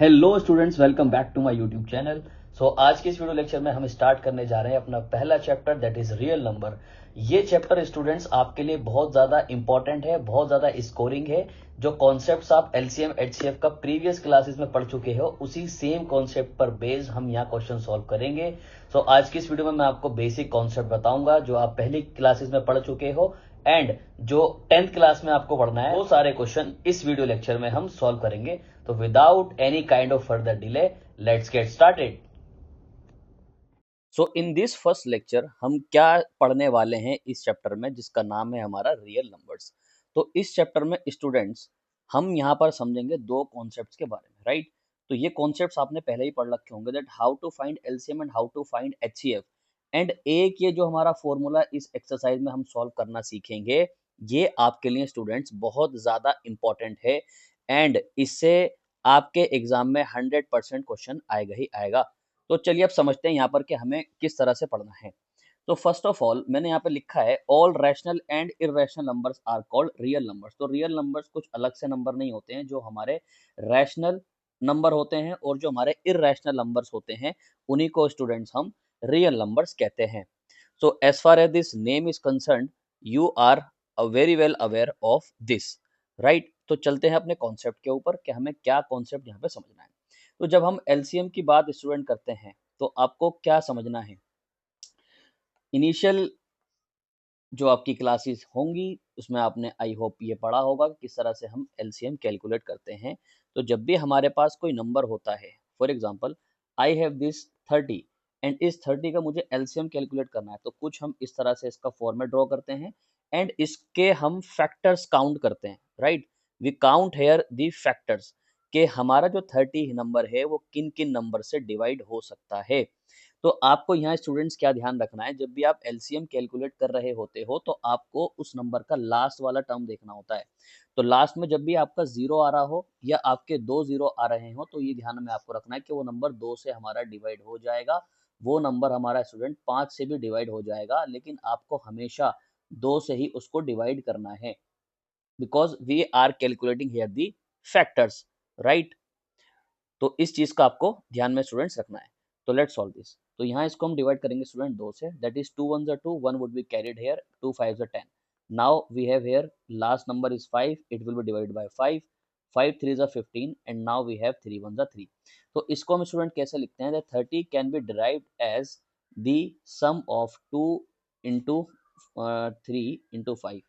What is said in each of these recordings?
Hello students, welcome back to my YouTube channel. आज के इस वीडियो लेक्चर में हम स्टार्ट करने जा रहे हैं अपना पहला chapter, that is real number. ये चैप्टर स्टूडेंट्स आपके लिए बहुत ज़्यादा इंपॉर्टेंट है, बहुत ज़्यादा स्कोरिंग है। जो कॉन्सेप्ट्स आप एलसीएम एचसीएफ का प्रीवियस क्लासेस में पढ़ चुके हो, उसी सेम कॉन्सेप्ट पर बेस्ड हम यहाँ क्वेश्चन सॉल्व करेंगे। आज की इस वीडियो में मैं आपको बेसिक कॉन्सेप्ट बताऊंगा जो आप पहली क्लासेस में पढ़ चुके हो, एंड जो 10th क्लास में आपको पढ़ना है वो सारे क्वेश्चन इस वीडियो लेक्चर में हम सॉल्व करेंगे। तो without any kind of further delay, let's get started. In this first lecture हम क्या पढ़ने वाले हैं इस चैप्टर में, जिसका नाम है हमारा रियल नंबर्स। तो इस चैप्टर में स्टूडेंट्स हम यहाँ पर समझेंगे दो कॉन्सेप्ट्स के बारे में, राइट। तो ये कॉन्सेप्ट्स आपने पहले ही पढ़ रखे होंगे, that how to find LCM and how to find HCF. And एक ये जो हमारा फॉर्मूला इस एक्सरसाइज में हम सॉल्व करना सीखेंगे, ये आपके लिए स्टूडेंट्स बहुत ज़्यादा इंपॉर्टेंट है, एंड इससे आपके एग्जाम में 100% क्वेश्चन आएगा ही आएगा। तो चलिए अब समझते हैं यहाँ पर कि हमें किस तरह से पढ़ना है। तो फर्स्ट ऑफ ऑल मैंने यहाँ पे लिखा है all rational and irrational numbers are called real numbers. तो रियल नंबर्स कुछ अलग से नंबर नहीं होते हैं, जो हमारे रैशनल नंबर होते हैं और जो हमारे इरेशनल नंबर्स होते हैं उन्हीं को स्टूडेंट्स हम रियल नंबर्स कहते हैं। So as far as this name is concern, you are very well aware of this, right. तो चलते हैं अपने कॉन्सेप्ट के ऊपर कि हमें क्या कॉन्सेप्ट यहाँ पे समझना है। तो जब हम एलसीएम की बात स्टूडेंट करते हैं तो आपको क्या समझना है। इनिशियल जो आपकी क्लासेस होंगी उसमें आपने आई होप ये पढ़ा होगा कि किस तरह से हम एलसीएम कैलकुलेट करते हैं। तो जब भी हमारे पास कोई नंबर होता है, for example I have this 30 and इस 30 का मुझे एलसीएम कैलकुलेट करना है, तो कुछ हम इस तरह से इसका फॉर्मेट ड्रॉ करते हैं एंड इसके हम फैक्टर्स काउंट करते हैं, right. We count here the factors कि हमारा जो 30 नंबर है वो किन किन नंबर से डिवाइड हो सकता है। तो आपको यहाँ स्टूडेंट्स क्या ध्यान रखना है, जब भी आप एलसीएम कैलकुलेट कर रहे होते हो तो आपको उस नंबर का लास्ट वाला टर्म देखना होता है। तो लास्ट में जब भी आपका जीरो आ रहा हो या आपके दो जीरो आ रहे हो, तो ये ध्यान में आपको रखना है कि वो नंबर दो से हमारा डिवाइड हो जाएगा, वो नंबर हमारा स्टूडेंट पाँच से भी डिवाइड हो जाएगा, लेकिन आपको हमेशा दो से ही उसको डिवाइड करना है, because we are calculating here the factors, right. तो इस चीज का आपको ध्यान में स्टूडेंट्स रखना है। तो लेट्स सॉल्व दिस। तो यहाँ इसको हम डिवाइड करेंगे स्टूडेंट दो से, that is two one are two, one would be carried here, two five are 10। Now we have here last number is 5, it will be divided by 5, 5 3 ज़ा 15 and now we have 3 1 ज़ा 3। तो इसको हम student कैसे लिखते हैं, that 30 can be derived as the sum of 2 into 3 into 5.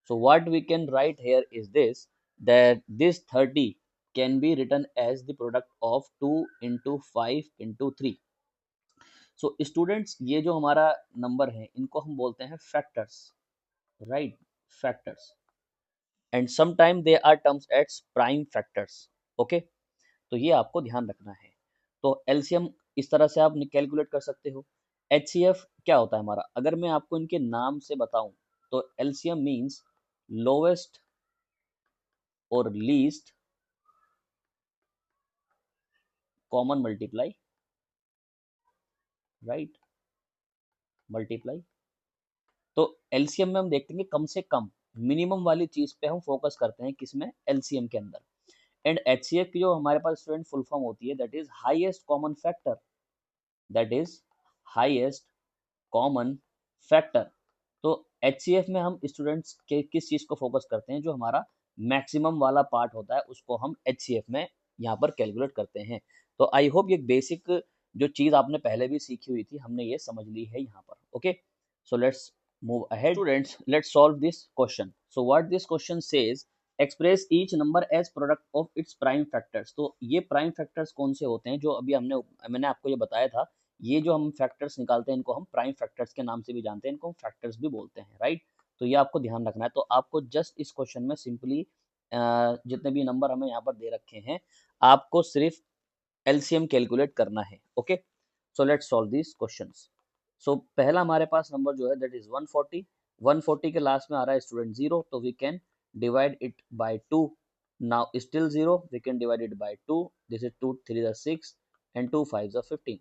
So what we can write here is this, that this 30 can be written as the product of 2 into 5 into 3. So students, ये जो हमारा number है इनको हम बोलते हैं factors, right, factors. And sometime they are terms as prime factors, okay. तो ये आपको ध्यान रखना है। तो एलसीएम इस तरह से आप कैलकुलेट कर सकते हो। एचसीएफ क्या होता है हमारा, अगर मैं आपको इनके नाम से बताऊं तो एलसीएम मीन्स लोवेस्ट और least common multiply, right, multiply. तो एलसीएम में हम देखते हैं कि कम से कम मिनिमम वाली चीज पे हम फोकस करते हैं, किसमें, एलसीएम के अंदर। एंड एचसीएफ की जो हमारे पास स्टूडेंट फुल फॉर्म होती है, that is highest common factor, that is highest common factor. तो एचसीएफ में हम स्टूडेंट्स के किस चीज को फोकस करते हैं, जो हमारा मैक्सिमम वाला पार्ट होता है उसको हम एचसीएफ में यहाँ पर कैलकुलेट करते हैं। तो आई होप ये बेसिक जो चीज आपने पहले भी सीखी हुई थी हमने ये समझ ली है यहाँ पर, okay. So let's move ahead students, let's solve this question. So what this question says, express each number as product of its prime factors. तो ये प्राइम फैक्टर्स कौन से होते हैं, जो अभी मैंने आपको ये बताया था, ये जो हम फैक्टर्स निकालते हैं इनको हम प्राइम फैक्टर्स के नाम से भी जानते हैं, इनको हम फैक्टर्स भी बोलते हैं, राइट। तो ये आपको ध्यान रखना है। तो आपको जस्ट इस क्वेश्चन में सिंपली जितने भी नंबर हमें यहाँ पर दे रखे हैं आपको सिर्फ एलसीएम कैलकुलेट करना है, okay. So let's solve this questions. So पहला हमारे पास नंबर जो है दैट इज 140, 140 के लास्ट में आ रहा है स्टूडेंट जीरो, तो we can divide it by 2। Now still zero, we can divide it by 2, this is 2 3 6 and 2 5 15।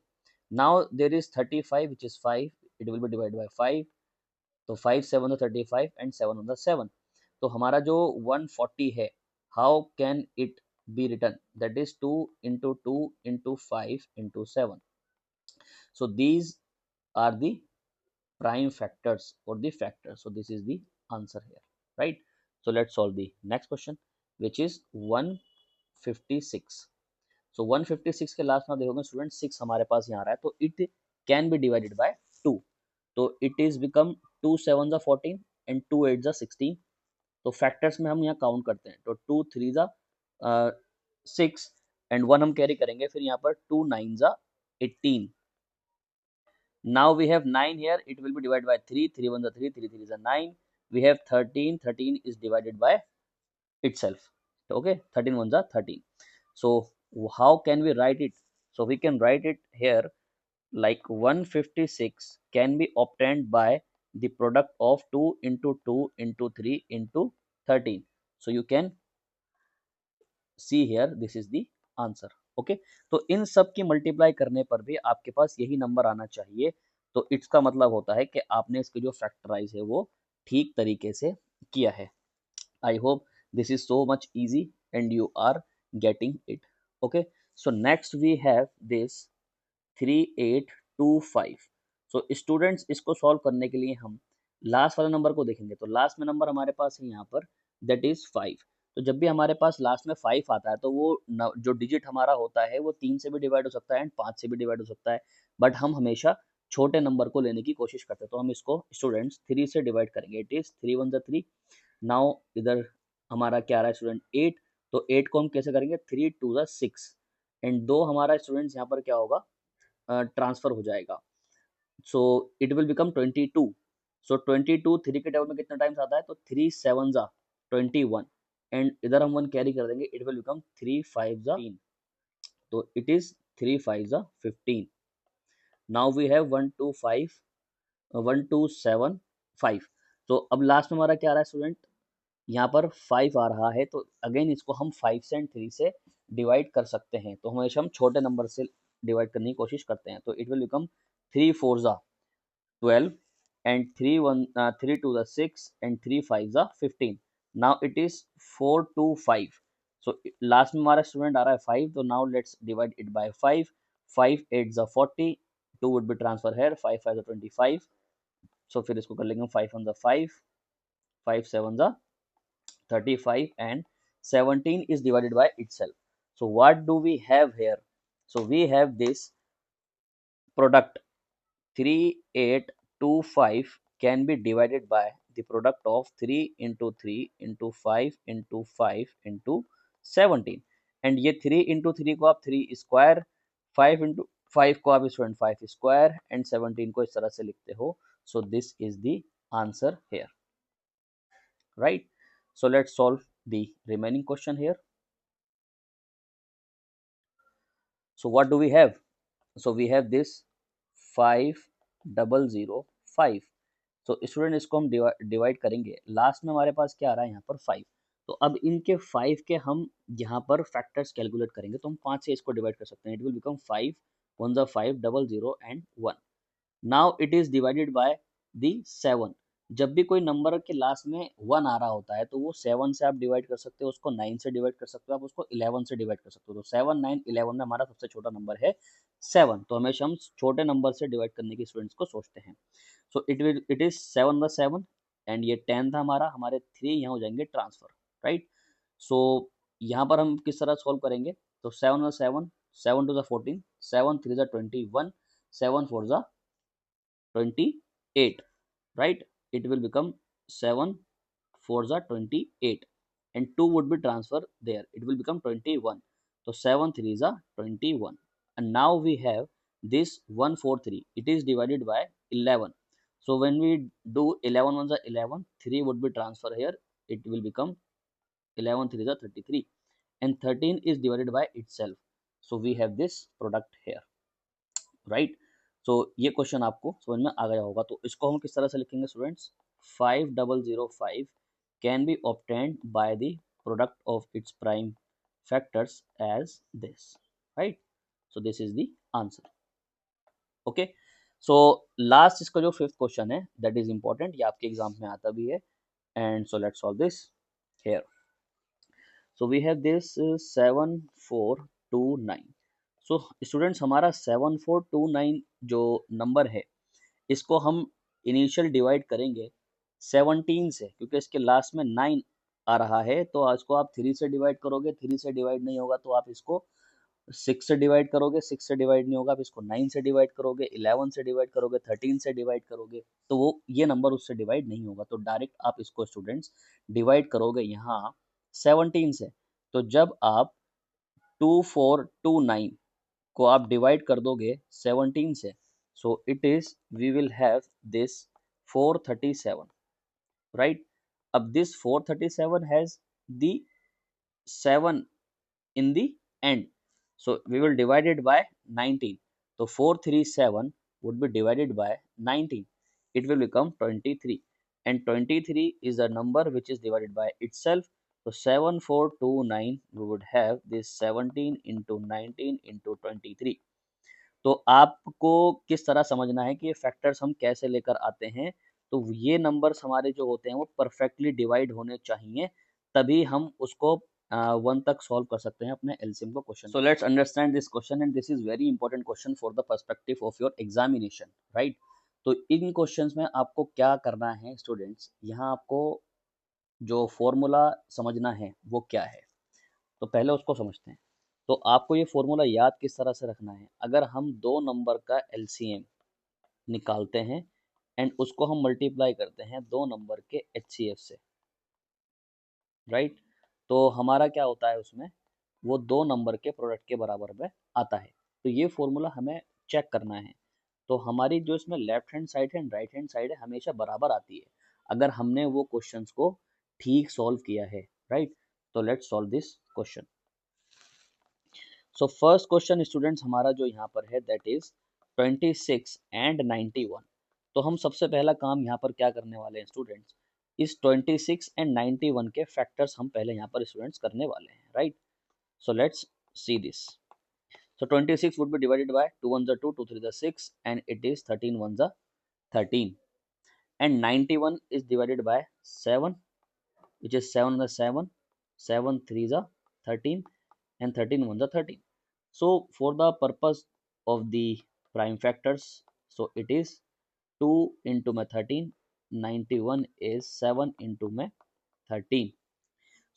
Now there is 35 which is 5, it will be divided by 5, तो 5 7 35 and 7 7। तो हमारा जो 140 है, how can it be written, that is 2 into 2 into 5 into 7. So these are the prime factors or the factors. So this is the answer here, right? So let's solve the next question, which is 156. So 156 के last में देखोगे student 6 हमारे पास यहाँ आ रहा है, तो it can be divided bye 2. तो इट इज बिकम 2 7 जा 14 एंड 2 8 जा 16. तो फैक्टर्स में हम यहाँ काउंट करते हैं, तो 2 3 जा 6 एंड 1 हम कैरी करेंगे, फिर यहाँ पर 2 9 जा 18. Now we have 9 here, it will be divided by 3, 3 1 is 3, 3 3 is 9. We have 13, 13 is divided by itself. Okay, 13 1 is 13. So how can we write it? So we can write it here like 156 can be obtained by the product of 2 into 2 into 3 into 13. So you can see here, this is the answer. Okay, तो इन सब की multiply करने पर भी आपके पास यही number आना चाहिए, तो इसका मतलब होता है कि आपने इसके जो फैक्टराइज है वो ठीक तरीके से किया है. I hope this is so much easy and you are getting it. Okay, so next we have this 3825. So students इसको सॉल्व करने के लिए हम लास्ट वाले नंबर को देखेंगे. तो लास्ट में नंबर हमारे पास है यहाँ पर, दैट इज 5. तो जब भी हमारे पास लास्ट में 5 आता है तो वो जो डिजिट हमारा होता है वो 3 से भी डिवाइड हो सकता है एंड 5 से भी डिवाइड हो सकता है, बट हम हमेशा छोटे नंबर को लेने की कोशिश करते हैं. तो हम इसको स्टूडेंट्स 3 से डिवाइड करेंगे. It is 3 1 3. नाउ इधर हमारा क्या आ रहा है स्टूडेंट 8. तो 8 को हम कैसे करेंगे, 3 2 6 एंड 2 हमारा स्टूडेंट्स यहाँ पर क्या होगा, ट्रांसफर हो जाएगा. So it will become 22. सो 22 3 के टेबल में कितना टाइम्स आता है, तो 3 7 जा 21 एंड इधर हम 1 कैरी कर देंगे, इट विल बिकम 3 5 जा 15. तो इट इज 3 5 जा 15. Now we have 1 2 5 1 2 7 5. तो अब लास्ट में हमारा क्या आ रहा है स्टूडेंट, यहाँ पर 5 आ रहा है, तो अगेन इसको हम 5 से एंड 3 से डिवाइड कर सकते हैं. तो हमेशा हम छोटे नंबर से डिवाइड करने की कोशिश करते हैं. तो इट विल बिकम 3 4 जा 12 and 3 to the 6 and 3 5 are 15. Now it is 4 to 5. So last में हमारा स्टूडेंट आ रहा है 5, तो now let's divide it by 5. 5 8 are 40, 2 would be transfer here, 5 5 are 25. So फिर इसको कर लेंगे 5 1 5, 5 7 are 35 and 17 is divided by itself. So what do we have here? So we have this product 3825 can be divided by the product of 3 into 3 into 5 into 5 into 17. And ये 3 into 3 को आप 3 square, 5 into 5 को आप student 5 square and 17 को इस तरह से लिखते हो. So this is the answer here, right. So let's solve the remaining question here. So what do we have? So we have this 5005. तो स्टूडेंट इसको हम डिवाइड करेंगे. लास्ट में हमारे पास क्या आ रहा है यहाँ पर 5. तो अब इनके 5 के हम यहाँ पर फैक्टर्स कैलकुलेट करेंगे, तो हम 5 से इसको डिवाइड कर सकते हैं. इट विल बिकम 5 1 जा 5 00 and 1. Now it is divided by the 7. जब भी कोई नंबर के लास्ट में 1 आ रहा होता है तो वो 7 से आप डिवाइड कर सकते हो, उसको 9 से डिवाइड कर सकते हो, आप उसको 11 से डिवाइड कर सकते हो. तो 7 9 11 में हमारा सबसे छोटा नंबर है 7. तो हमेशा हम छोटे नंबर से डिवाइड करने की स्टूडेंट्स को सोचते हैं. So it is 7 by 7 and ये 10 था हमारा, हमारे 3 यहाँ हो जाएंगे ट्रांसफर, राइट. सो यहाँ पर हम किस तरह सॉल्व करेंगे, तो 7 by 7, 7 2 14, 7 3 21, 7 4 28, right. It will become 7 4 28 and 2 would be transferred there, it will become 21. So 7 3 21 and now we have this 143, it is divided by 11. So when we do 11 ones are 11, 3 would be transferred here, it will become 11 3 33 and 13 is divided by itself. So we have this product here, right. सो ये question आपको समझ में आ गया होगा. तो इसको हम किस तरह से लिखेंगे students, 5005 can be obtained by the product of its prime factors as this, right. So this is the answer. Okay, so last इसका जो 5th क्वेश्चन है दैट इज इंपॉर्टेंट, ये आपके एग्जाम में आता भी है. And so let's solve this here. So we have this 7429. So students हमारा 7429 जो नंबर है इसको हम इनिशियल डिवाइड करेंगे 17 से, क्योंकि इसके लास्ट में 9 आ रहा है, तो इसको आप 3 से डिवाइड करोगे, 3 से डिवाइड नहीं होगा तो आप इसको 6 से डिवाइड करोगे, 6 से डिवाइड नहीं होगा आप इसको 9 से डिवाइड करोगे, 11 से डिवाइड करोगे, 13 से डिवाइड करोगे, तो वो ये नंबर उससे डिवाइड नहीं होगा, तो डायरेक्ट आप इसको स्टूडेंट्स डिवाइड करोगे यहाँ 17 से। तो जब आप 2429 को आप डिवाइड कर दोगे 17 से, so it is we will have this 437, right. अब this 437 has the 7 in the end, so we will divide it by 19, so 437 would be divided by 19, it will become 23, and 23 is a number which is divided by itself, so 7429 we would have this 17 into 19 into 23। तो आपको किस तरह समझना है कि ये factors हम कैसे लेकर आते हैं, तो ये नंबर्स हमारे जो होते हैं वो परफेक्टली डिवाइड होने चाहिए, तभी हम उसको 1 तक सॉल्व कर सकते हैं अपने एलसीएम को question. So let's understand this question, and this is very important question for the perspective of your examination, right. तो इन क्वेश्चंस में आपको क्या करना है स्टूडेंट्स, यहाँ आपको जो फॉर्मूला समझना है वो क्या है, तो पहले उसको समझते हैं। तो आपको ये फॉर्मूला याद किस तरह से रखना है, अगर हम दो नंबर का एलसीएम निकालते हैं एंड उसको हम मल्टीप्लाई करते हैं दो नंबर के एचसीएफ से, राइट, तो हमारा क्या होता है उसमें, वो दो नंबर के प्रोडक्ट के बराबर में आता है। तो ये फॉर्मूला हमें चेक करना है, तो हमारी जो इसमें लेफ्ट हैंड साइड है एंड राइट हैंड साइड है हमेशा बराबर आती है, अगर हमने वो क्वेश्चंस को ठीक सॉल्व किया है, राइट। तो let's solve this question. So first question students हमारा जो यहाँ पर है दैट इज 26 एंड 91। तो हम सबसे पहला काम यहाँ पर क्या करने वाले हैं स्टूडेंट्स, इस 26 एंड 91 के फैक्टर्स हम पहले यहाँ पर स्टूडेंट्स करने वाले हैं, right. So let's see this. So 26 would be divided by 2 ones are 2, 2 3 are 6, and it is 13 ones are 13. And 91 is divided by 7, which is 7 ones are 7, 7 3s are 13, and 13 ones are 13. So for the purpose of the prime factors, so it is 2 into my 13, 91 is 7 into my 13.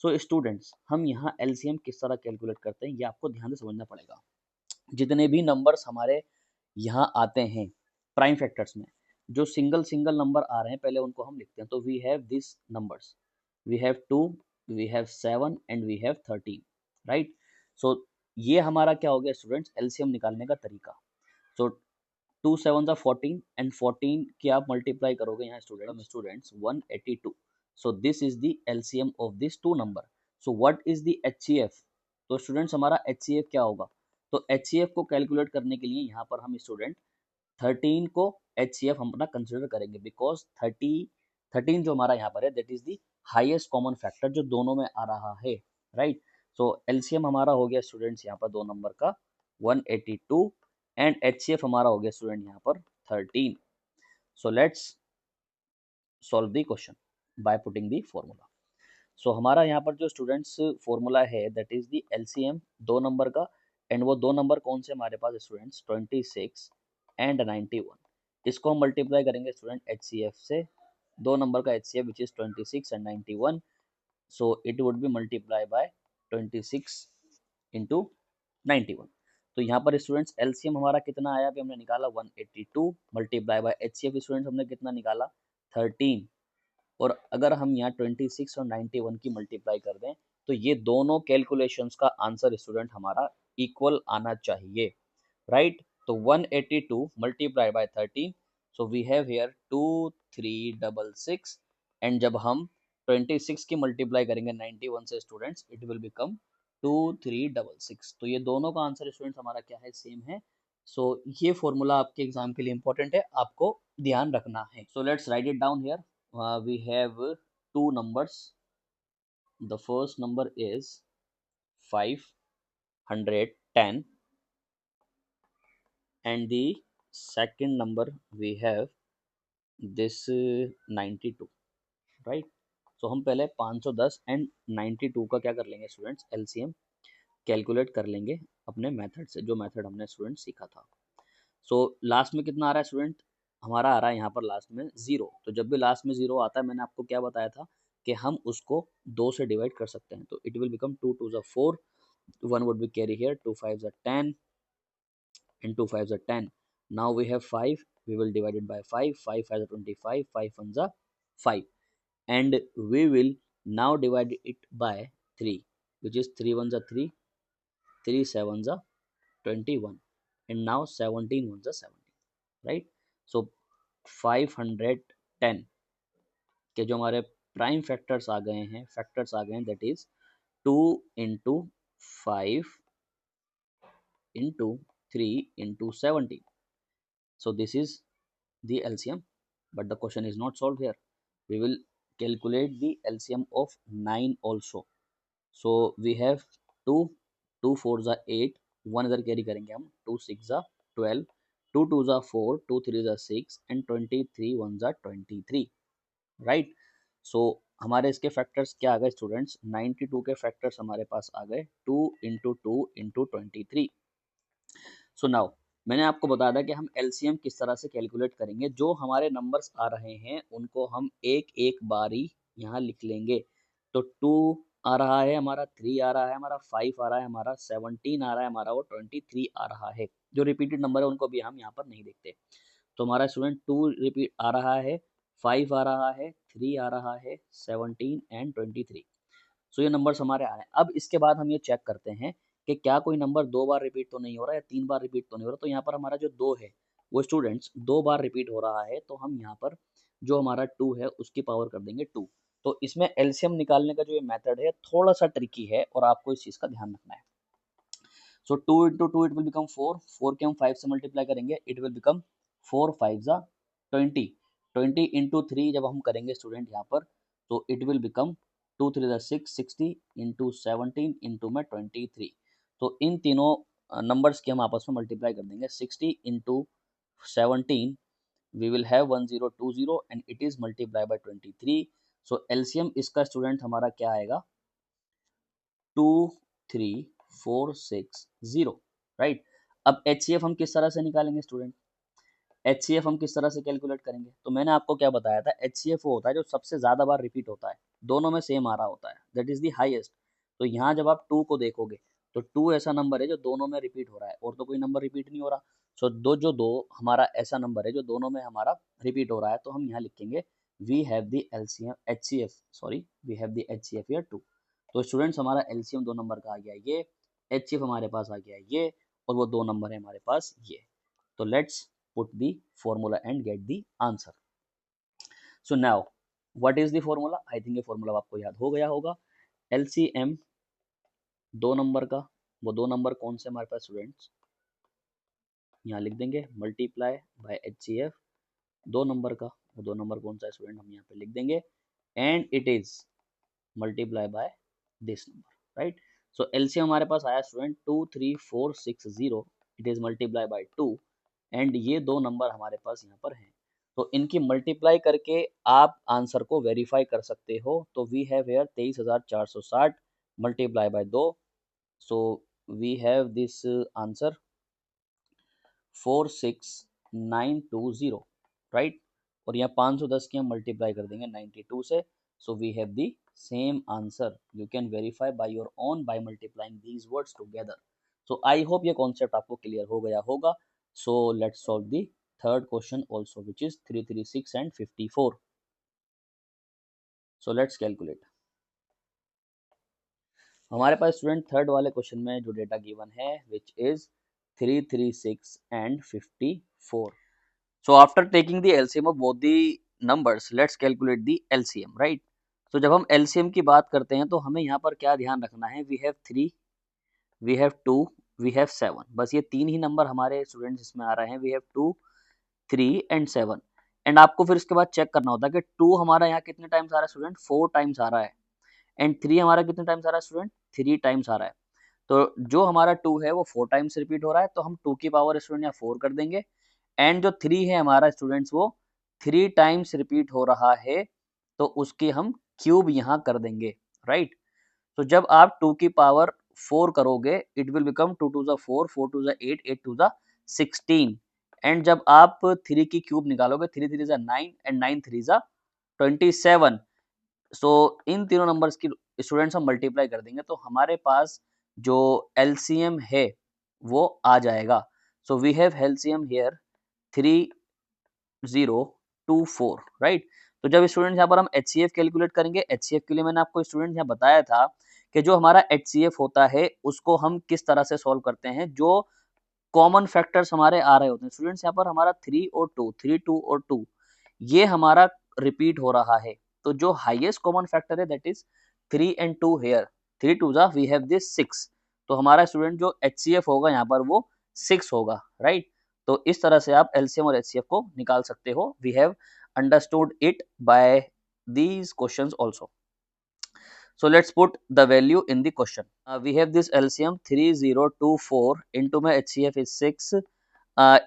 So students हम यहाँ LCM किस तरह calculate करते हैं ये आपको ध्यान से समझना पड़ेगा। जितने भी नंबर्स हमारे यहाँ आते हैं प्राइम फैक्टर्स में, जो सिंगल सिंगल नंबर आ रहे हैं पहले उनको हम लिखते हैं। तो we have this numbers, we have 2, we have 7 and we have 13, right. So ये हमारा क्या हो गया स्टूडेंट्स, एलसीएम निकालने का तरीका। सो 2 7 14 एंड 14 की आप मल्टीप्लाई करोगे यहाँ students 182। So this is the LCM of this two number. So what is the HCF, तो स्टूडेंट्स हमारा एचसीएफ क्या होगा, तो एचसीएफ को कैलकुलेट करने के लिए यहाँ पर हम स्टूडेंट 13 को एचसीएफ हम अपना कंसिडर करेंगे, बिकॉज 13 जो हमारा यहाँ पर है that is the highest common factor जो दोनों में आ रहा है, राइट। सो एलसीएम हमारा हो गया स्टूडेंट्स यहाँ पर दो नंबर का 182, एंड एचसीएफ हमारा हो गया स्टूडेंट यहाँ पर 13। So let's solve the question by putting the formula. So हमारा यहाँ पर जो स्टूडेंट्स फॉर्मूला है दैट इज द एलसीएम दो नंबर का, एंड वो दो नंबर कौन से हमारे पास स्टूडेंट्स 26 एंड 91। इसको हम मल्टीप्लाई करेंगे स्टूडेंट एचसीएफ से, दो नंबर का HCF which is 26 and 91, so it would be multiply by 26 into 91। तो यहाँ पर स्टूडेंट्स एलसीएम हमारा कितना आया, अभी हमने निकाला 182, मल्टीप्लाई बाय एचसीएफ स्टूडेंट्स हमने कितना निकाला 13, और अगर हम यहाँ 26 और 91 की मल्टीप्लाई कर दें तो ये दोनों कैलकुलेशंस का आंसर स्टूडेंट हमारा इक्वल आना चाहिए, राइट। तो 182 multiply by 13, so we have here 2366, and जब हम 26 की मल्टीप्लाई करेंगे 91 से स्टूडेंट्स इट विल बिकम 2366। तो ये दोनों का आंसर स्टूडेंट्स हमारा क्या है, सेम है। सो ये फॉर्मूला आपके एग्जाम के लिए इंपॉर्टेंट है, आपको ध्यान रखना है। So let's write it down here. We have two numbers. The first number is 510, and the second number we have this 92, right. सो हम पहले 510 एंड 92 का क्या कर लेंगे स्टूडेंट्स, एलसीएम कैलकुलेट कर लेंगे अपने मेथड से, जो मेथड हमने स्टूडेंट सीखा था। सो लास्ट में कितना आ रहा है स्टूडेंट, हमारा आ रहा है यहाँ पर लास्ट में 0। तो जब भी लास्ट में 0 आता है, मैंने आपको क्या बताया था कि हम उसको 2 से डिवाइड कर सकते हैं। तो इट विल बिकम 2 2 ज़ा 4, 1 would be carry here, 2 5 are 10 and 2 5 are 10. Now we have 5, we will divide it by 5, 5 5 are 25, 5 1 are 5, and we will now divide it by 3, which is 3 1 are 3, 3 7 are 21, and now 17 1 are 17, right? So 510 के जो हमारे prime factors आ गए हैं, that is 2 into 5 into 3 into 17. So this is the LCM, but the question is not solved here. We will calculate the LCM of 9 also. So we have 2, 2 4s are 8, 1 इधर carry करेंगे हम, 2 6 are 12, 2 2s are 4, 2 3s are 6, and 23 1s are 23, right? So हमारे इसके factors क्या आ गए students, 92 के factors हमारे पास आ गए 2 इंटू 2 इंटू 23. सो नाउ मैंने आपको बताया था कि हम एलसीएम किस तरह से कैलकुलेट करेंगे। जो हमारे नंबर्स आ रहे हैं उनको हम एक एक बारी यहाँ लिख लेंगे। तो 2 आ रहा है हमारा, 3 आ रहा है हमारा, 5 आ रहा है हमारा, 17 आ रहा है हमारा, और 23 आ रहा है। जो रिपीटेड नंबर है उनको भी हम यहाँ पर नहीं देखते। तो हमारा स्टूडेंट 2 रिपीट आ रहा है, 5 आ रहा है, 3 आ रहा है, 17 एंड 23। सो ये नंबर्स हमारे आ रहे हैं। अब इसके बाद हम ये चेक करते हैं कि क्या कोई नंबर 2 बार रिपीट तो नहीं हो रहा है या 3 बार रिपीट तो नहीं हो रहा। तो यहाँ पर हमारा जो 2 है वो स्टूडेंट्स 2 बार रिपीट हो रहा है, तो हम यहाँ पर जो हमारा 2 है उसकी पावर कर देंगे 2। तो इसमें एलसीएम निकालने का जो ये मेथड है थोड़ा सा ट्रिकी है और आपको इस चीज़ का ध्यान रखना है। सो 2 इंटू 2 इट विल बिकम 4, 4 के हम 5 से मल्टीप्लाई करेंगे, इट विल बिकम 4 5 जा 20, 20 इंटू 3 जब हम करेंगे स्टूडेंट यहाँ पर, तो इट विल बिकम 2 3 जा 6, 60 इंटू 17 इंटू में 23। तो इन तीनों नंबर्स की हम आपस में मल्टीप्लाई कर देंगे। 60 into 17 we will have 1020 and it is multiplied by 23. So LCM इसका स्टूडेंट हमारा क्या आएगा, 23460, राइट। अब HCF हम किस तरह से निकालेंगे स्टूडेंट, HCF हम किस तरह से कैलकुलेट करेंगे। तो मैंने आपको क्या बताया था, HCF वो होता है जो सबसे ज्यादा बार रिपीट होता है, दोनों में सेम आ रहा होता है, दैट इज द हाईएस्ट। तो यहाँ जब आप 2 को देखोगे तो 2 ऐसा नंबर है जो दोनों में रिपीट हो रहा है, और तो कोई नंबर रिपीट नहीं हो रहा। सो दो हमारा ऐसा नंबर है जो दोनों में हमारा रिपीट हो रहा है, तो हम यहाँ लिखेंगे we have the LCM HCF, sorry we have the HCF here 2। तो स्टूडेंट्स हमारा LCM 2 नंबर का आ गया ये, HCF हमारे पास आ गया ये, और वो 2 नंबर है हमारे पास ये। तो let's put the formula and get the answer. So now what is the formula? I think ये formula आपको याद हो गया होगा। LCM 2 नंबर का, वो 2 नंबर कौन से हमारे पास स्टूडेंट्स, यहाँ लिख देंगे मल्टीप्लाई बाय HCF 2 नंबर का, वो 2 नंबर कौन सा है स्टूडेंट, हम यहाँ पे लिख देंगे, and it is multiply by this number, right. So LCM हमारे पास आया student 23460, it is multiply by 2, and ये 2 नंबर हमारे पास यहाँ पर हैं। तो इनकी मल्टीप्लाई करके आप आंसर को वेरीफाई कर सकते हो। तो we have here 23460 multiply by 2, so we have this answer 46920, right. और यहाँ 510 की हम मल्टीप्लाई कर देंगे 92 से, so we have the same answer. You can verify by your own by multiplying these words together. So I hope ये concept आपको clear हो गया होगा। So let's solve the third question also, which is 336 and 54. So let's calculate. हमारे पास student third वाले question में जो डेटा गिवन है which is 336 and 54. So after taking the LCM of both the numbers, let's calculate the LCM, right? So जब हम LCM की बात करते हैं तो हमें यहाँ पर क्या ध्यान रखना है, we have 3, we have 2, we have 7, बस ये 3 ही नंबर हमारे स्टूडेंट्स इसमें आ रहे हैं, we have 2, 3 and 7। एंड आपको फिर इसके बाद चेक करना होता है कि 2 हमारा यहाँ कितने टाइम्स आ रहा है स्टूडेंट, 4 टाइम्स आ रहा है, एंड 3 हमारा कितने टाइम्स आ रहा है स्टूडेंट, 3 टाइम्स आ रहा है। तो जो हमारा 2 है वो 4 टाइम्स रिपीट हो रहा है, तो हम 2 की पावर स्टूडेंट यहाँ 4 कर देंगे, एंड जो 3 है हमारा स्टूडेंट्स वो 3 टाइम्स रिपीट हो रहा है, तो उसकी हम क्यूब यहाँ कर देंगे, राइट। तो जब आप 2 की पावर 4 करोगे, इट विल बिकम 2 टू ज़ा 4, 4 टू ज़ा 8, 8 टू ज़ा 16 एंड जब आप 3 की क्यूब निकालोगे, 3 3 ज़ा 9 एंड 9 3 ज़ा 27। सो इन तीनों नंबर्स की स्टूडेंट्स हम मल्टीप्लाई कर देंगे तो हमारे पास जो एलसीएम है वो आ जाएगा। So we have LCM here 3024, right. तो जब स्टूडेंट्स यहाँ पर हम एचसीएफ कैलकुलेट करेंगे, एचसीएफ के लिए मैंने आपको स्टूडेंट यहाँ बताया था कि जो हमारा एचसीएफ होता है उसको हम किस तरह से सॉल्व करते हैं, जो कॉमन फैक्टर्स हमारे आ रहे होते हैं। स्टूडेंट्स यहाँ पर हमारा 3 और 2, 3 2 और 2 ये हमारा रिपीट हो रहा है। तो जो हाईएस्ट कॉमन फैक्टर है that is 3 and 2 here, 3 two ज़ा वी हैव दिस 6। तो हमारा स्टूडेंट जो एचसीएफ होगा यहाँ पर वो 6 होगा, राइट। तो इस तरह से आप एलसीएम और एचसीएफ को निकाल सकते हो। We have understood it by these questions also. So let's put the value in the question. We have this LCM 3024 into my HCF is 6.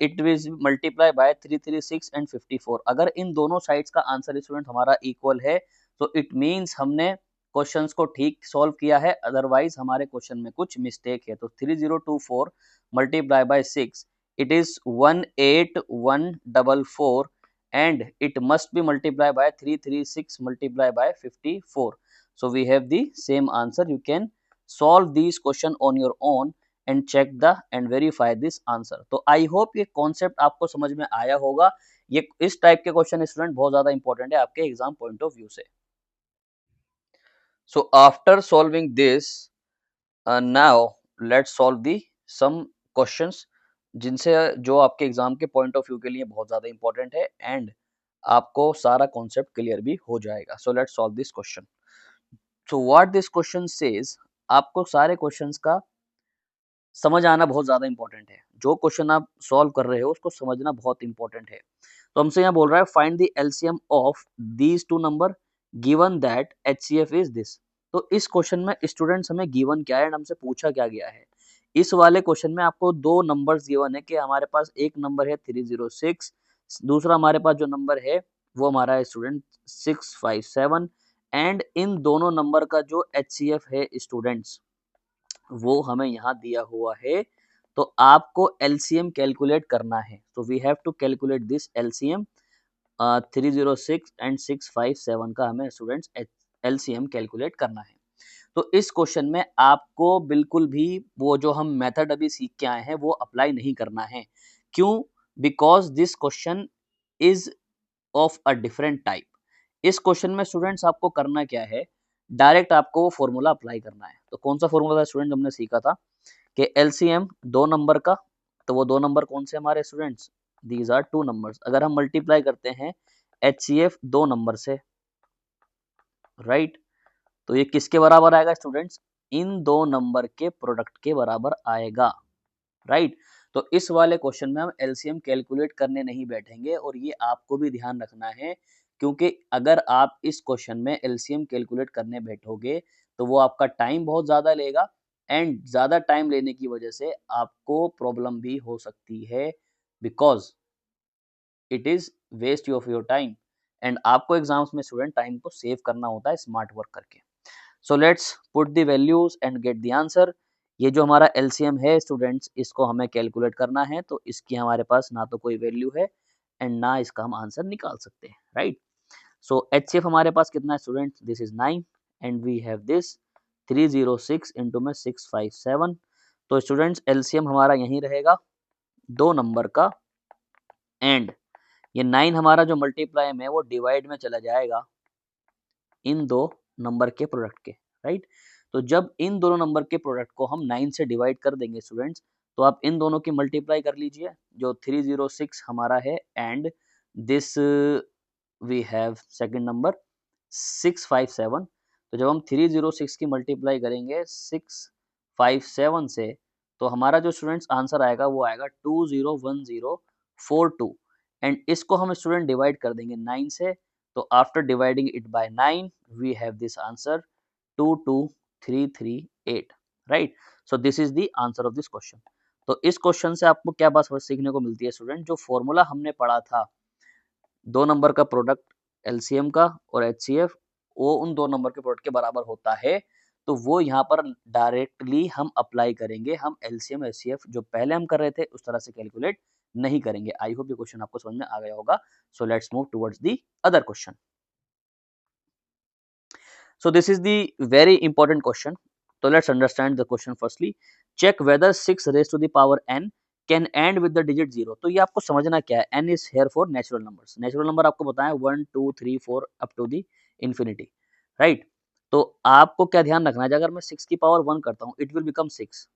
It will multiply by 336 and 54. अगर इन दोनों sides का answer student हमारा equal है तो it means हमने questions को ठीक solve किया है, अदरवाइज हमारे क्वेश्चन में कुछ मिस्टेक है। तो 3024 multiply by 6 it is 18144 and it must be multiplied by 336 multiplied by 54. So we have the same answer. You can solve these question on your own and check the and verify this answer. तो I hope ये concept आपको समझ में आया होगा। ये इस type के क्वेश्चन स्टूडेंट बहुत ज्यादा इंपॉर्टेंट है आपके एग्जाम पॉइंट ऑफ व्यू से। So after solving this, now let's solve the some questions जिनसे जो आपके एग्जाम के पॉइंट ऑफ व्यू के लिए बहुत ज्यादा इंपॉर्टेंट है एंड आपको सारा कॉन्सेप्ट क्लियर भी हो जाएगा। सो let's solve this question. So what this question says, आपको सारे क्वेश्चंस का समझ आना बहुत ज्यादा इंपॉर्टेंट है। जो क्वेश्चन आप सॉल्व कर रहे हो उसको समझना बहुत इंपॉर्टेंट है। तो हमसे यहाँ बोल रहा है find the LCM of these two number given that HCF is this. तो इस क्वेश्चन में स्टूडेंट्स हमें गिवन क्या है एंड हमसे पूछा क्या गया है। इस वाले क्वेश्चन में आपको दो नंबर्स गिवन है कि हमारे पास एक नंबर है 306, दूसरा हमारे पास जो नंबर है वो हमारा है स्टूडेंट 657 एंड इन दोनों नंबर का जो एचसीएफ है स्टूडेंट्स वो हमें यहाँ दिया हुआ है। तो आपको एलसीएम कैलकुलेट करना है। तो we have to calculate this LCM 306 and 657 का हमें स्टूडेंट्स एलसीएम कैलकुलेट करना है। तो इस क्वेश्चन में आपको बिल्कुल भी वो जो हम मेथड अभी सीख के आए हैं वो अप्लाई नहीं करना है। क्यों? Because this question is of a different type. इस क्वेश्चन में स्टूडेंट्स आपको करना क्या है, डायरेक्ट आपको वो फॉर्मूला अप्लाई करना है। तो कौन सा फॉर्मूला था स्टूडेंट हमने सीखा था कि एलसीएम दो नंबर का, तो वो दो नंबर कौन से हमारे students, these are two numbers. अगर हम मल्टीप्लाई करते हैं एचसीएफ दो नंबर से, राइट, तो ये किसके बराबर आएगा स्टूडेंट्स, इन दो नंबर के प्रोडक्ट के बराबर आएगा, राइट। तो इस वाले क्वेश्चन में हम एलसीएम कैलकुलेट करने नहीं बैठेंगे और ये आपको भी ध्यान रखना है क्योंकि अगर आप इस क्वेश्चन में एलसीएम कैलकुलेट करने बैठोगे तो वो आपका टाइम बहुत ज्यादा लेगा एंड ज्यादा टाइम लेने की वजह से आपको प्रॉब्लम भी हो सकती है because it is waste of your time and आपको एग्जाम्स में स्टूडेंट टाइम को सेव करना होता है स्मार्ट वर्क करके। So let's put the values and get the answer. ये जो हमारा एलसीएम है स्टूडेंट्स इसको हमें कैलकुलेट करना है, तो इसकी हमारे पास ना तो कोई वैल्यू है एंड ना इसका हम आंसर निकाल सकते हैं, राइट। सो एचसीएफ हमारे पास कितना है students, this is 9 and we have this 306 into में 657। तो स्टूडेंट्स एलसीएम हमारा यही रहेगा दो नंबर का एंड ये 9 हमारा जो मल्टीप्लाई में वो डिवाइड में चला जाएगा इन दो नंबर के प्रोडक्ट के, राइट। तो जब इन दोनों नंबर के प्रोडक्ट को हम 9 से डिवाइड कर देंगे स्टूडेंट्स तो आप इन दोनों की मल्टीप्लाई कर लीजिए, जो 306 हमारा है and this we have second number 657। तो जब हम 306 की मल्टीप्लाई करेंगे 657 से तो हमारा जो स्टूडेंट्स आंसर आएगा वो आएगा 201042 एंड इसको हम स्टूडेंट डिवाइड कर देंगे 9 से। तो after dividing it by 9 we have this answer 22338, right. So this is the answer of this question. तो इस क्वेश्चन से आपको क्या बात सीखने को मिलती है स्टूडेंट, जो फॉर्मूला हमने पढ़ा था दो नंबर का प्रोडक्ट एलसीएम का और एचसीएफ वो उन दो नंबर के प्रोडक्ट के बराबर होता है, तो वो यहाँ पर डायरेक्टली हम अप्लाई करेंगे, हम एलसीएम एचसीएफ जो पहले हम कर रहे थे उस तरह से कैलकुलेट नहीं करेंगे। आई होप ये क्वेश्चन आपको समझ में आ गया होगा। So let's move towards the other question. So this is the very important question. So let's understand the question firstly. Check whether 6 raised to the power n can end with the digit 0. तो ये आपको समझना क्या है, n is here for natural numbers. Natural number आपको बताया 1, 2, 3, 4 up to the infinity, right? तो आपको क्या ध्यान रखना है, अगर मैं 6 की पावर 1 करता हूँ it will become 6.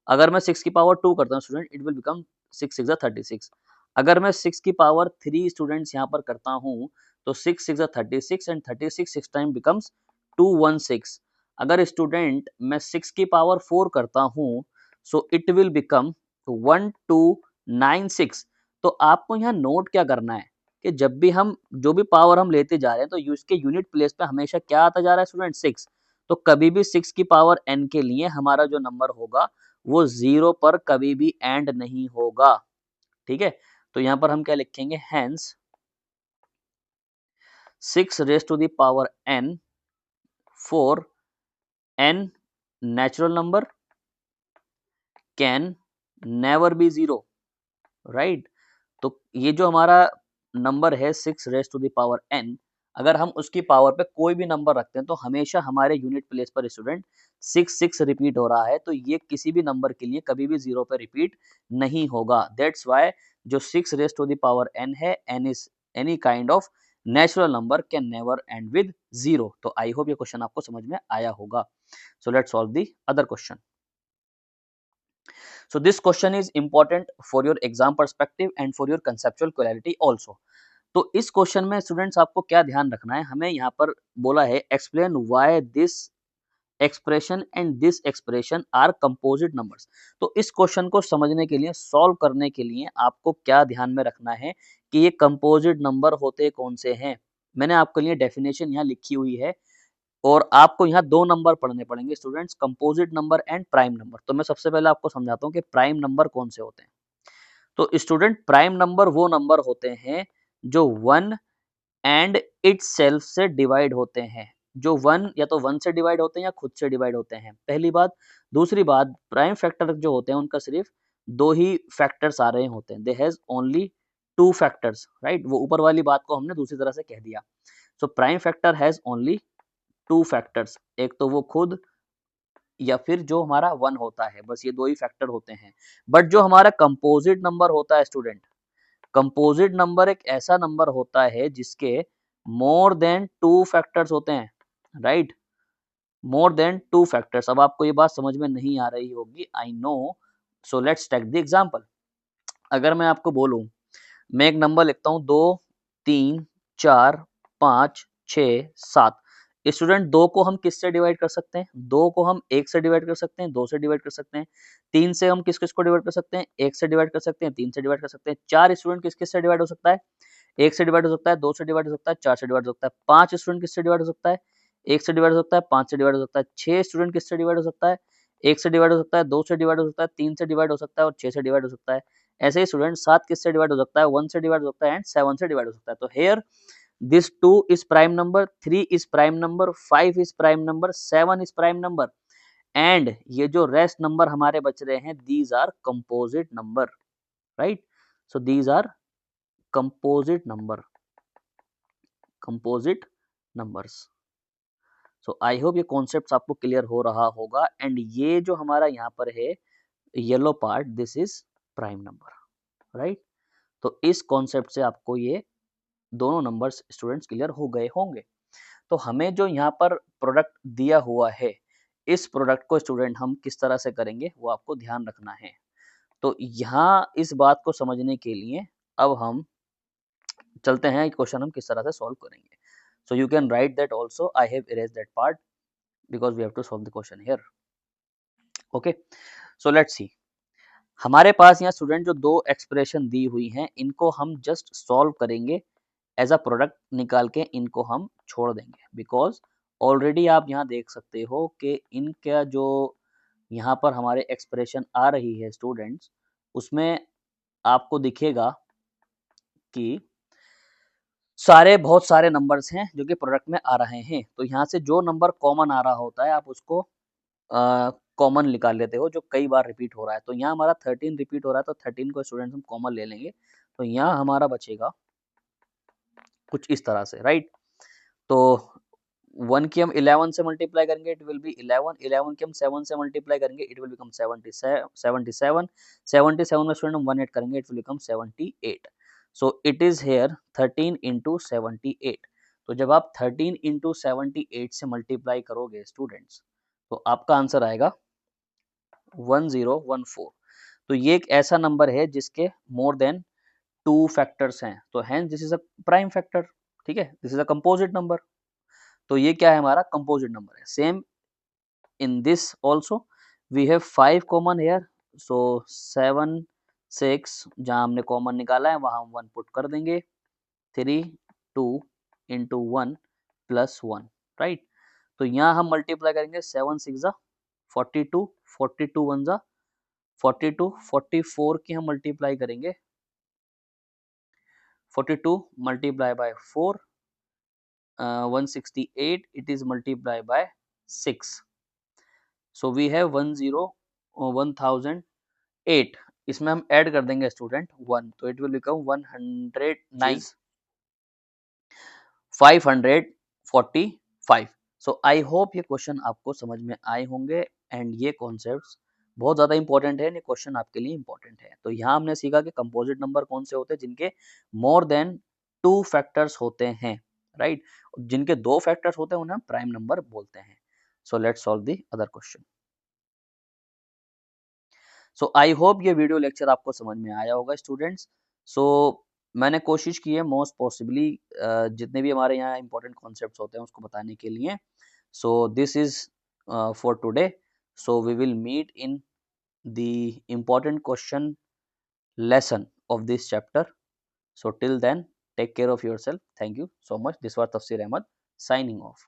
अगर मैं 6 की पावर 2 करता हूँ स्टूडेंट it will become 6 6 36. अगर मैं 6 की पावर 3 स्टूडेंट्स यहाँ पर करता हूँ तो 6 6 36 एंड 36 6 टाइम बिकम्स 216. अगर स्टूडेंट मैं 6 की पावर 4 करता हूँ सो इट विल बिकम 1296. तो आपको यहाँ नोट क्या करना है कि जब भी हम जो भी पावर हम लेते जा रहे हैं तो उसके यूनिट प्लेस पे हमेशा क्या आता जा रहा है स्टूडेंट 6. तो कभी भी 6 की पावर n के लिए हमारा जो नंबर होगा वो 0 पर कभी भी एंड नहीं होगा, ठीक है। तो यहाँ पर हम क्या लिखेंगे, hence 6 raise to the power n for n natural number can never be 0, right. तो ये जो हमारा नंबर है 6 raise to the power n, अगर हम उसकी पावर पे कोई भी नंबर रखते हैं तो हमेशा हमारे यूनिट प्लेस पर स्टूडेंट 6 6 रिपीट हो रहा है, तो ये किसी भी नंबर के लिए कभी भी 0 पे रिपीट नहीं होगा। दैट्स वाई जो 6 raise to the power n है, n is any kind of natural number can never end with 0। तो आई होप ये क्वेश्चन आपको समझ में आया होगा। So let's solve the other question. So this question is important for your exam perspective and for your conceptual clarity also. तो इस question में स्टूडेंट्स आपको क्या ध्यान रखना है, हमें यहाँ पर बोला है explain why this expression and this expression are composite numbers. तो इस क्वेश्चन को समझने के लिए, सॉल्व करने के लिए आपको क्या ध्यान में रखना है कि ये कंपोजिट नंबर होते कौन से हैं। मैंने आपके लिए डेफिनेशन यहाँ लिखी हुई है और आपको यहाँ दो नंबर पढ़ने पड़ेंगे students, composite number and prime number. तो मैं सबसे पहले आपको समझाता हूँ कि प्राइम नंबर कौन से होते हैं। तो स्टूडेंट प्राइम नंबर वो नंबर होते हैं जो 1 एंड इटसेल्फ से डिवाइड होते हैं, जो 1 या तो 1 से डिवाइड होते हैं या खुद से डिवाइड होते हैं, पहली बात। दूसरी बात, प्राइम फैक्टर जो होते हैं उनका सिर्फ दो ही फैक्टर्स आ रहे होते हैं, they has only two factors, right. वो ऊपर वाली बात को हमने दूसरी तरह से कह दिया। So prime factor has only two factors, एक तो वो खुद या फिर जो हमारा 1 होता है, बस ये दो ही फैक्टर होते हैं। बट जो हमारा कंपोजिट नंबर होता है स्टूडेंट, कंपोजिट नंबर एक ऐसा नंबर होता है जिसके मोर देन टू फैक्टर्स होते हैं, right. More than two factors. अब आपको ये बात समझ में नहीं आ रही होगी, I know. So let's take the example. अगर मैं आपको बोलूं, मैं एक नंबर लिखता हूँ 2 3 4 5 6 7। स्टूडेंट दो को हम किससे डिवाइड कर सकते हैं, दो को हम एक से डिवाइड कर सकते हैं, दो से डिवाइड कर सकते हैं। तीन से हम किस किस को डिवाइड कर सकते हैं, एक से डिवाइड कर सकते हैं, तीन से डिवाइड कर सकते हैं। चार स्टूडेंट किस किस से डिवाइड हो सकता है, एक से डिवाइड हो सकता है, दो से डिवाइड हो सकता है, चार से डिवाइड हो सकता है। पांच स्टूडेंट किससे डिवाइड हो सकता है, एक से डिवाइड हो सकता है, पांच से डिवाइड हो सकता है। छह स्टूडेंट किससे डिवाइड हो सकता है, एक से डिवाइड हो सकता है, दो से डिवाइड हो सकता है, तीन से डिवाइड हो सकता है और छह से डिवाइड हो सकता है। ऐसे ही स्टूडेंट सात किससे डिवाइड हो सकता है, वन से डिवाइड हो सकता है एंड सेवन से डिवाइड हो सकता है। तो hair this 2 is prime number, 3 is prime number, 5 is prime number, 7 is prime number and ये जो रेस्ट नंबर हमारे बच रहे हैं these are composite number, right? So these are composite numbers. So I hope ये कॉन्सेप्ट आपको clear हो रहा होगा एंड ये जो हमारा यहाँ पर है yellow part, this is prime number, right. तो इस कॉन्सेप्ट से आपको ये दोनों नंबर्स स्टूडेंट्स क्लियर हो गए होंगे। तो हमें जो यहाँ पर प्रोडक्ट दिया हुआ है, इस प्रोडक्ट को स्टूडेंट हम किस तरह से करेंगे वो आपको ध्यान रखना है। तो यहाँ इस बात को समझने के लिए अब हम चलते हैं क्वेश्चन हम किस तरह से सॉल्व करेंगे। So you can write that also, I have erase that part because we have to solve the question here. Okay, so let's see. हमारे पास यहाँ स्टूडेंट जो दो एक्सप्रेशन दी हुई हैं इनको हम जस्ट सॉल्व करेंगे, एज अ प्रोडक्ट निकाल के इनको हम छोड़ देंगे बिकॉज ऑलरेडी आप यहाँ देख सकते हो कि इनका जो यहाँ पर हमारे एक्सप्रेशन आ रही है स्टूडेंट्स, उसमें आपको दिखेगा कि सारे बहुत सारे नंबर्स हैं जो कि प्रोडक्ट में आ रहे हैं, तो यहाँ से जो नंबर कॉमन आ रहा होता है आप उसको कॉमन निकाल लेते हो जो कई बार रिपीट हो रहा है। तो यहाँ हमारा 13 रिपीट हो रहा है, तो 13 को स्टूडेंट्स हम कॉमन ले लेंगे, तो यहाँ हमारा बचेगा कुछ इस तरह से, राइट। तो 1 की हम 11 से मल्टीप्लाई करेंगे, इट विल बी 11, 11 की हम 7 से मल्टीप्लाई करेंगे, इट विल बिकम 77, 77, 77 में स्टूडेंट हम 1 ऐड करेंगे, it will become 78। So it is here 13 into 78। तो जब आप 13 इंटू 78 से मल्टीप्लाई करोगे स्टूडेंट्स, तो आपका आंसर आएगा 1014। तो ये एक ऐसा नंबर है जिसके मोर देन 2 फैक्टर्स हैं, तो hence this is a prime factor, ठीक है, this is a composite number. तो ये क्या है, हमारा कंपोजिट नंबर है। Same in this also we have 5 common here, so 7 6 जहां हमने कॉमन निकाला है वहां हम 1 पुट कर देंगे, 3 2 इंटू 1 प्लस 1, राइट। तो यहाँ हम मल्टीप्लाई करेंगे, 7 6 जा 42, 42 1 जा 42, 44 की हम मल्टीप्लाई करेंगे, 42 multiply by 4, 168, it is multiply by 6, so we have 1008। इसमें हम ऐड कर देंगे स्टूडेंट 1, तो it will become 109 545। So I hope ये क्वेश्चन आपको समझ में आए होंगे, एंड ये कॉन्सेप्ट्स बहुत ज़्यादा इंपॉर्टेंट है, ये क्वेश्चन आपके लिए इंपॉर्टेंट है। तो यहाँ हमने सीखा कि कंपोजिट नंबर कौन से होते हैं जिनके मोर देन 2 फैक्टर्स होते हैं, राइट। जिनके 2 फैक्टर्स होते हैं उन्हें हम प्राइम नंबर बोलते हैं। सो let's solve the other question. So I hope ये वीडियो लेक्चर आपको समझ में आया होगा स्टूडेंट्स। सो मैंने कोशिश की है मोस्ट पॉसिबली जितने भी हमारे यहाँ इंपॉर्टेंट कॉन्सेप्ट्स होते हैं उसको बताने के लिए। So this is for today, so we will meet in the important question lesson of this chapter. So till then, take care of yourself. Thank you so much. This was Tafsir Ahmad signing off.